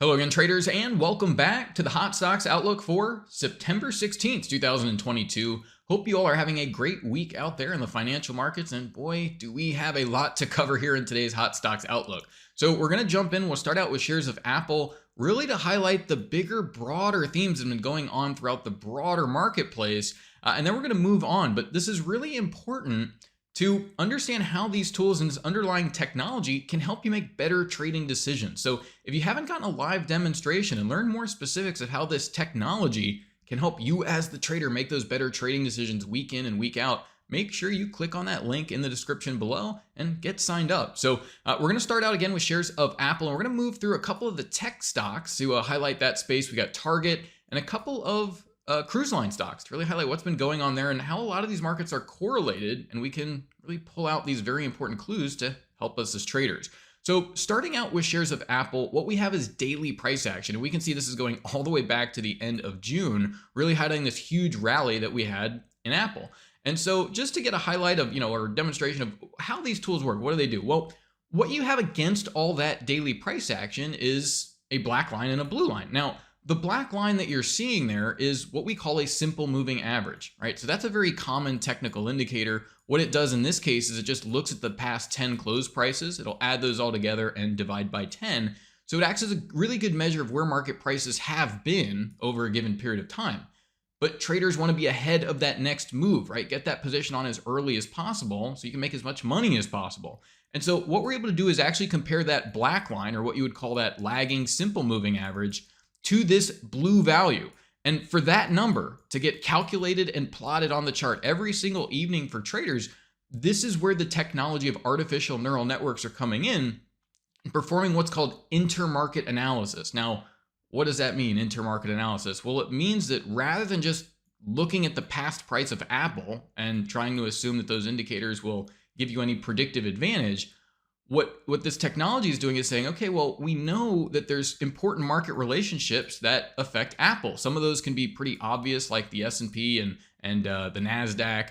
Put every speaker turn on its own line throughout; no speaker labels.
Hello again, traders, and welcome back to the Hot Stocks Outlook for September 16th, 2022. Hope you all are having a great week out there in the financial markets, and boy, do we have a lot to cover here in today's Hot Stocks Outlook. So we're going to jump in. We'll start out with shares of Apple, really to highlight the bigger, broader themes that have been going on throughout the broader marketplace, and then we're going to move on. But this is really important to understand how these tools and this underlying technology can help you make better trading decisions. So if you haven't gotten a live demonstration and learn more specifics of how this technology can help you as the trader make those better trading decisions week in and week out, make sure you click on that link in the description below and get signed up. So we're going to start out again with shares of Apple, and we're going to move through a couple of the tech stocks to highlight that space. We got Target and a couple of cruise line stocks to really highlight what's been going on there and how a lot of these markets are correlated, and we can really pull out these very important clues to help us as traders. So starting out with shares of Apple, what we have is daily price action, and we can see this is going all the way back to the end of June, really highlighting this huge rally that we had in Apple. And so just to get a highlight of, or demonstration of how these tools work, what do they do? Well, what you have against all that daily price action is a black line and a blue line. Now, the black line that you're seeing there is what we call a simple moving average, right? So that's a very common technical indicator. What it does in this case is it just looks at the past 10 close prices. It'll add those all together and divide by 10. So it acts as a really good measure of where market prices have been over a given period of time. But traders want to be ahead of that next move, right? Get that position on as early as possible so you can make as much money as possible. And so what we're able to do is actually compare that black line, or what you would call that lagging simple moving average, to this blue value. And for that number to get calculated and plotted on the chart every single evening for traders, this is where the technology of artificial neural networks are coming in and performing what's called intermarket analysis. Now, what does that mean, intermarket analysis? Well, it means that rather than just looking at the past price of Apple and trying to assume that those indicators will give you any predictive advantage, what this technology is doing is saying, okay, well, we know that there's important market relationships that affect Apple. Some of those can be pretty obvious, like the S&P and the NASDAQ.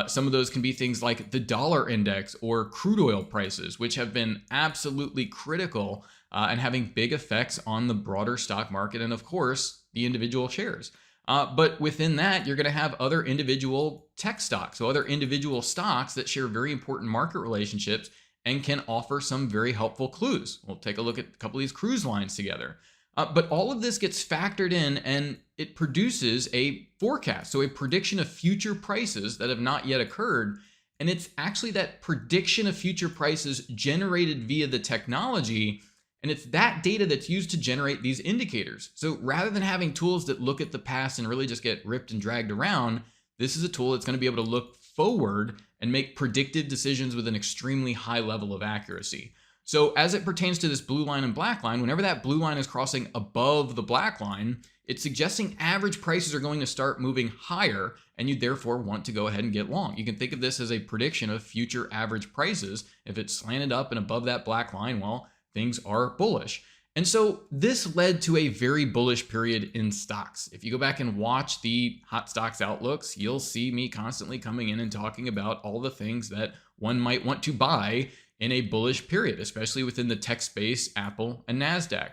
Some of those can be things like the dollar index or crude oil prices, which have been absolutely critical and having big effects on the broader stock market and, of course, the individual shares. But within that, you're going to have other individual tech stocks, so other individual stocks that share very important market relationships and can offer some very helpful clues. We'll take a look at a couple of these cruise lines together. But all of this gets factored in and it produces a forecast, so a prediction of future prices that have not yet occurred. And it's actually that prediction of future prices generated via the technology, and it's that data that's used to generate these indicators. So rather than having tools that look at the past and really just get ripped and dragged around, this is a tool that's going to be able to look forward and make predictive decisions with an extremely high level of accuracy. So as it pertains to this blue line and black line, whenever that blue line is crossing above the black line, it's suggesting average prices are going to start moving higher, and you therefore want to go ahead and get long. You can think of this as a prediction of future average prices. If it's slanted up and above that black line, well, things are bullish. And so this led to a very bullish period in stocks. If you go back and watch the Hot Stocks Outlooks, you'll see me constantly coming in and talking about all the things that one might want to buy in a bullish period, especially within the tech space, Apple and NASDAQ.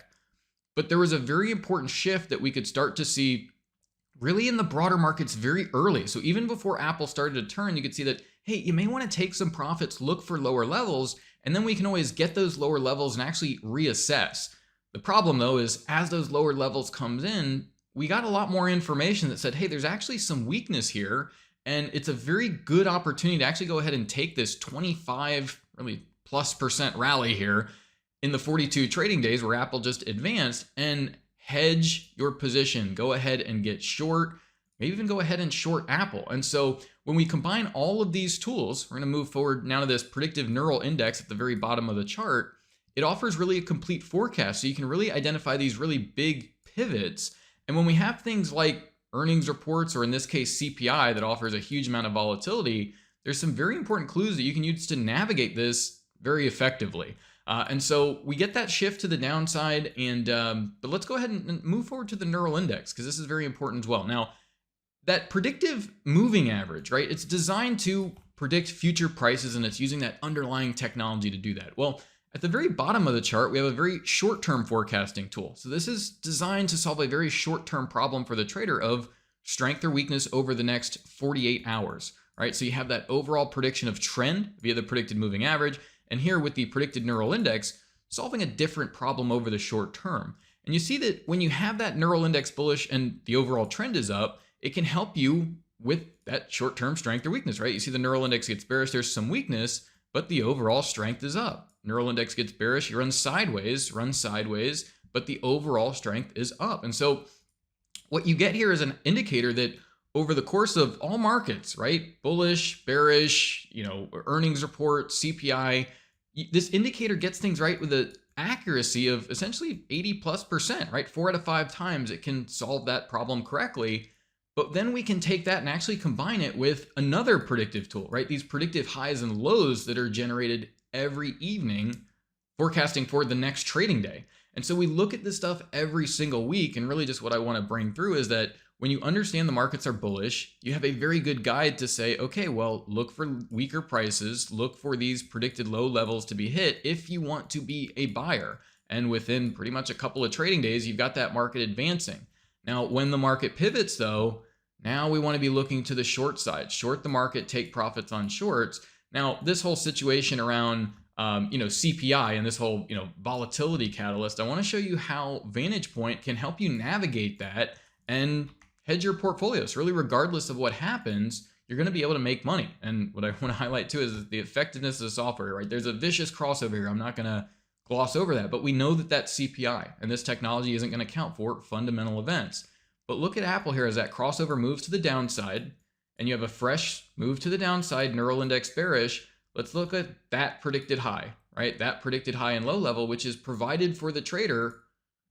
But there was a very important shift that we could start to see really in the broader markets very early. So even before Apple started to turn, you could see that, hey, you may want to take some profits, look for lower levels, and then we can always get those lower levels and actually reassess. The problem, though, is as those lower levels comes in, we got a lot more information that said, hey, there's actually some weakness here, and it's a very good opportunity to actually go ahead and take this 25 really +% rally here in the 42 trading days where Apple just advanced and hedge your position. Go ahead and get short, maybe even go ahead and short Apple. And so when we combine all of these tools, we're going to move forward now to this predictive neural index at the very bottom of the chart. It offers really a complete forecast, so you can really identify these really big pivots. And when we have things like earnings reports, or in this case CPI, that offers a huge amount of volatility, there's some very important clues that you can use to navigate this very effectively. And so we get that shift to the downside, and but let's go ahead and move forward to the neural index, because this is very important as well. Now, that predictive moving average, right? It's designed to predict future prices, and it's using that underlying technology to do that. Well, At the very bottom of the chart, we have a very short-term forecasting tool. So this is designed to solve a very short-term problem for the trader of strength or weakness over the next 48 hours, right? So you have that overall prediction of trend via the predicted moving average, and here with the predicted neural index, solving a different problem over the short term. And you see that when you have that neural index bullish and the overall trend is up, it can help you with that short-term strength or weakness, right? You see the neural index gets bearish, there's some weakness, but the overall strength is up. Neural index gets bearish, you run sideways, but the overall strength is up. And so what you get here is an indicator that over the course of all markets, right? Bullish, bearish, earnings report, CPI, this indicator gets things right with an accuracy of essentially 80+%, right? 4 out of 5 times it can solve that problem correctly. But then we can take that and actually combine it with another predictive tool, right? These predictive highs and lows that are generated every evening, forecasting for the next trading day. And so we look at this stuff every single week. And really just what I want to bring through is that when you understand the markets are bullish, you have a very good guide to say, okay, well, look for weaker prices, look for these predicted low levels to be hit if you want to be a buyer. And within pretty much a couple of trading days, you've got that market advancing. Now, when the market pivots though, now we want to be looking to the short side, short the market, take profits on shorts. Now, this whole situation around CPI and this whole volatility catalyst, I want to show you how Vantagepoint can help you navigate that and hedge your portfolios. Really, regardless of what happens, you're going to be able to make money. And what I want to highlight too is the effectiveness of the software, right? There's a vicious crossover here. I'm not going to gloss over that, but we know that that's CPI and this technology isn't going to account for fundamental events. But look at Apple here as that crossover moves to the downside and you have a fresh move to the downside, neural index bearish. Let's look at that predicted high, right? That predicted high and low level, which is provided for the trader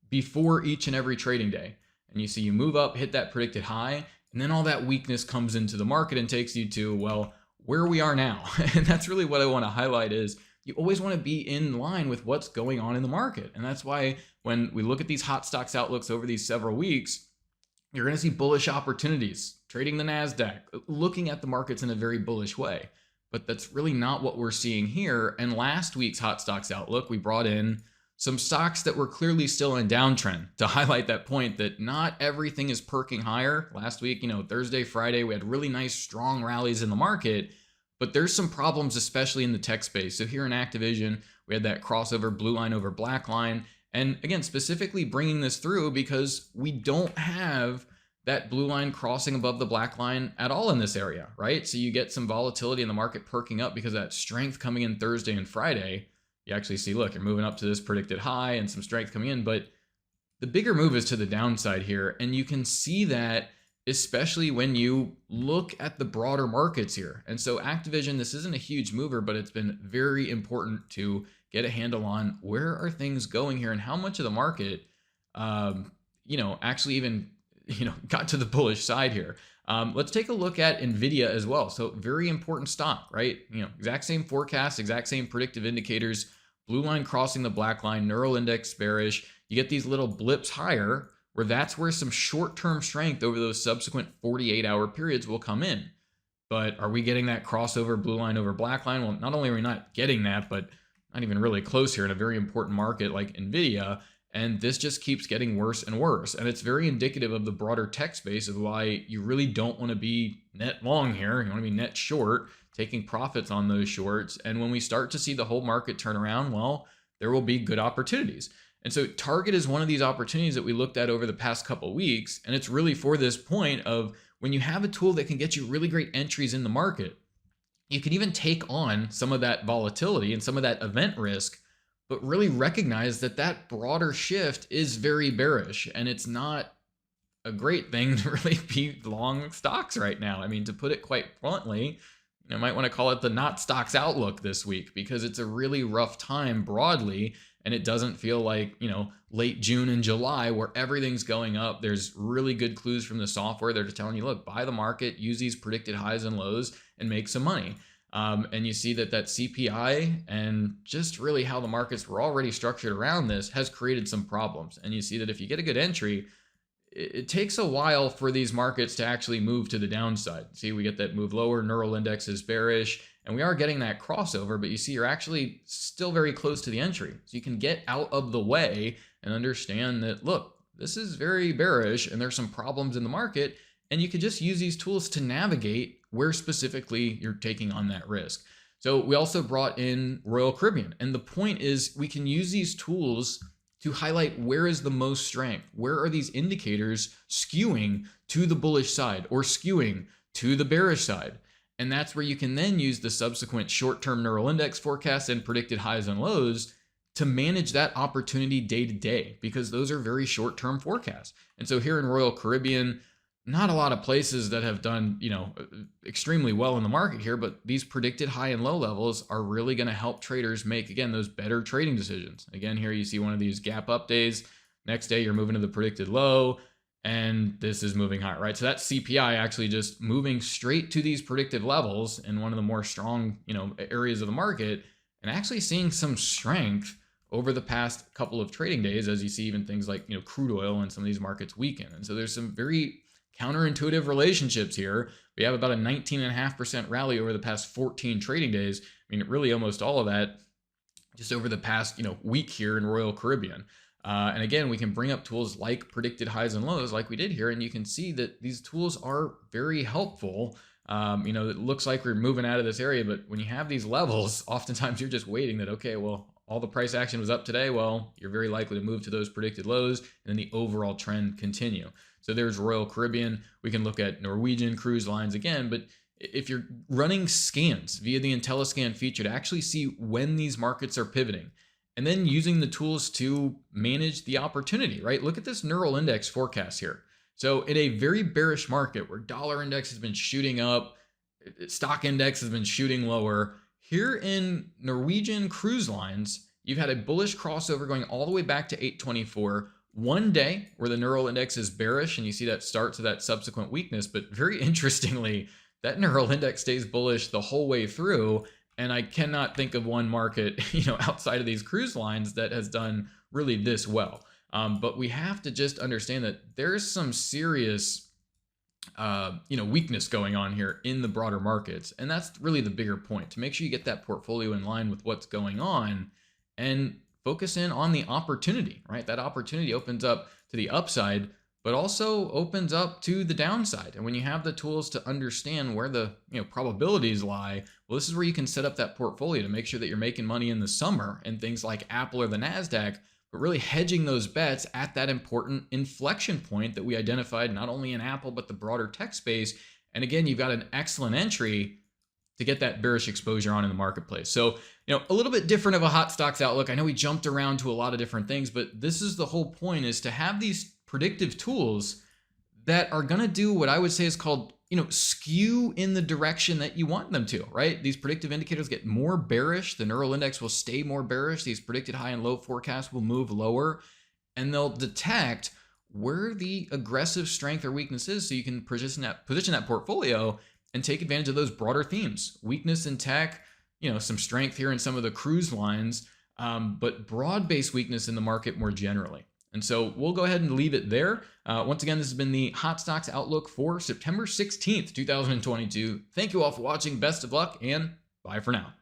before each and every trading day. And you see you move up, hit that predicted high, and then all that weakness comes into the market and takes you to, well, where we are now. And that's really what I want to highlight is you always want to be in line with what's going on in the market. And that's why when we look at these hot stocks outlooks over these several weeks, you're going to see bullish opportunities, trading the NASDAQ, looking at the markets in a very bullish way. But that's really not what we're seeing here. And last week's hot stocks outlook, we brought in some stocks that were clearly still in downtrend to highlight that point that not everything is perking higher. Last week, Thursday, Friday, we had really nice, strong rallies in the market, but there's some problems, especially in the tech space. So here in Activision, we had that crossover blue line over black line. And again, specifically bringing this through because we don't have that blue line crossing above the black line at all in this area, right? So you get some volatility in the market perking up because of that strength coming in Thursday and Friday. You actually see, look, you're moving up to this predicted high and some strength coming in, but the bigger move is to the downside here. And you can see that especially when you look at the broader markets here. And so Activision, this isn't a huge mover, but it's been very important to get a handle on where are things going here and how much of the market, actually even, got to the bullish side here. Let's take a look at NVIDIA as well. So very important stock, right? Exact same forecast, exact same predictive indicators, blue line crossing the black line, neural index bearish. You get these little blips higher where that's where some short-term strength over those subsequent 48-hour periods will come in. But are we getting that crossover blue line over black line? Well, not only are we not getting that, but not even really close here in a very important market like NVIDIA. And this just keeps getting worse and worse. And it's very indicative of the broader tech space of why you really don't want to be net long here. You want to be net short, taking profits on those shorts. And when we start to see the whole market turn around, well, there will be good opportunities. And so Target is one of these opportunities that we looked at over the past couple of weeks. And it's really for this point of when you have a tool that can get you really great entries in the market, you can even take on some of that volatility and some of that event risk, but really recognize that that broader shift is very bearish and it's not a great thing to really be long stocks right now. I mean, to put it quite bluntly, you might want to call it the not stocks outlook this week because it's a really rough time broadly. And it doesn't feel like, late June and July where everything's going up. There's really good clues from the software. They're just telling you, look, buy the market, use these predicted highs and lows and make some money. And you see that CPI and just really how the markets were already structured around this has created some problems. And you see that if you get a good entry, it takes a while for these markets to actually move to the downside. See, we get that move lower, neural index is bearish, And we are getting that crossover, but you see you're actually still very close to the entry. So you can get out of the way and understand that, look, this is very bearish and there's some problems in the market. And you could just use these tools to navigate where specifically you're taking on that risk. So we also brought in Royal Caribbean. And the point is we can use these tools to highlight where is the most strength. Where are these indicators skewing to the bullish side or skewing to the bearish side? And that's where you can then use the subsequent short-term neural index forecasts and predicted highs and lows to manage that opportunity day to day, because those are very short-term forecasts. And so here in Royal Caribbean, not a lot of places that have done, extremely well in the market here, but these predicted high and low levels are really going to help traders make, again, those better trading decisions. Again, here you see one of these gap up days. Next day, you're moving to the predicted low, and this is moving higher, right? So that's CPI actually just moving straight to these predictive levels in one of the more strong, areas of the market, and actually seeing some strength over the past couple of trading days, as you see even things like, crude oil and some of these markets weaken. And so there's some very counterintuitive relationships here. We have about a 19.5% rally over the past 14 trading days. I mean, really almost all of that just over the past, week here in Royal Caribbean. And again, we can bring up tools like predicted highs and lows like we did here, and you can see that these tools are very helpful. It looks like we're moving out of this area, but when you have these levels, oftentimes you're just waiting that, okay, well, all the price action was up today. Well, you're very likely to move to those predicted lows and then the overall trend continue. So there's Royal Caribbean. We can look at Norwegian cruise lines again, but if you're running scans via the IntelliScan feature to actually see when these markets are pivoting, and then using the tools to manage the opportunity, right? Look at this neural index forecast here. So in a very bearish market where dollar index has been shooting up, stock index has been shooting lower, here in Norwegian cruise lines, you've had a bullish crossover going all the way back to 824. One day where the neural index is bearish, and you see that start to that subsequent weakness. But very interestingly, that neural index stays bullish the whole way through. And I cannot think of one market, outside of these cruise lines that has done really this well. But we have to just understand that there's some serious weakness going on here in the broader markets. And that's really the bigger point, to make sure you get that portfolio in line with what's going on and focus in on the opportunity, right? That opportunity opens up to the upside, but also opens up to the downside. And when you have the tools to understand where the probabilities lie, well, this is where you can set up that portfolio to make sure that you're making money in the summer and things like Apple or the NASDAQ, but really hedging those bets at that important inflection point that we identified not only in Apple, but the broader tech space. And again, you've got an excellent entry to get that bearish exposure on in the marketplace. So, a little bit different of a hot stocks outlook. I know we jumped around to a lot of different things, but this is the whole point, is to have these predictive tools that are going to do what I would say is called, skew in the direction that you want them to, right? These predictive indicators get more bearish. The neural index will stay more bearish. These predicted high and low forecasts will move lower, and they'll detect where the aggressive strength or weakness is, so you can position that portfolio and take advantage of those broader themes. Weakness in tech, some strength here in some of the cruise lines, but broad-based weakness in the market more generally. And so we'll go ahead and leave it there. Once again, this has been the Hot Stocks Outlook for September 16th, 2022. Thank you all for watching. Best of luck, and bye for now.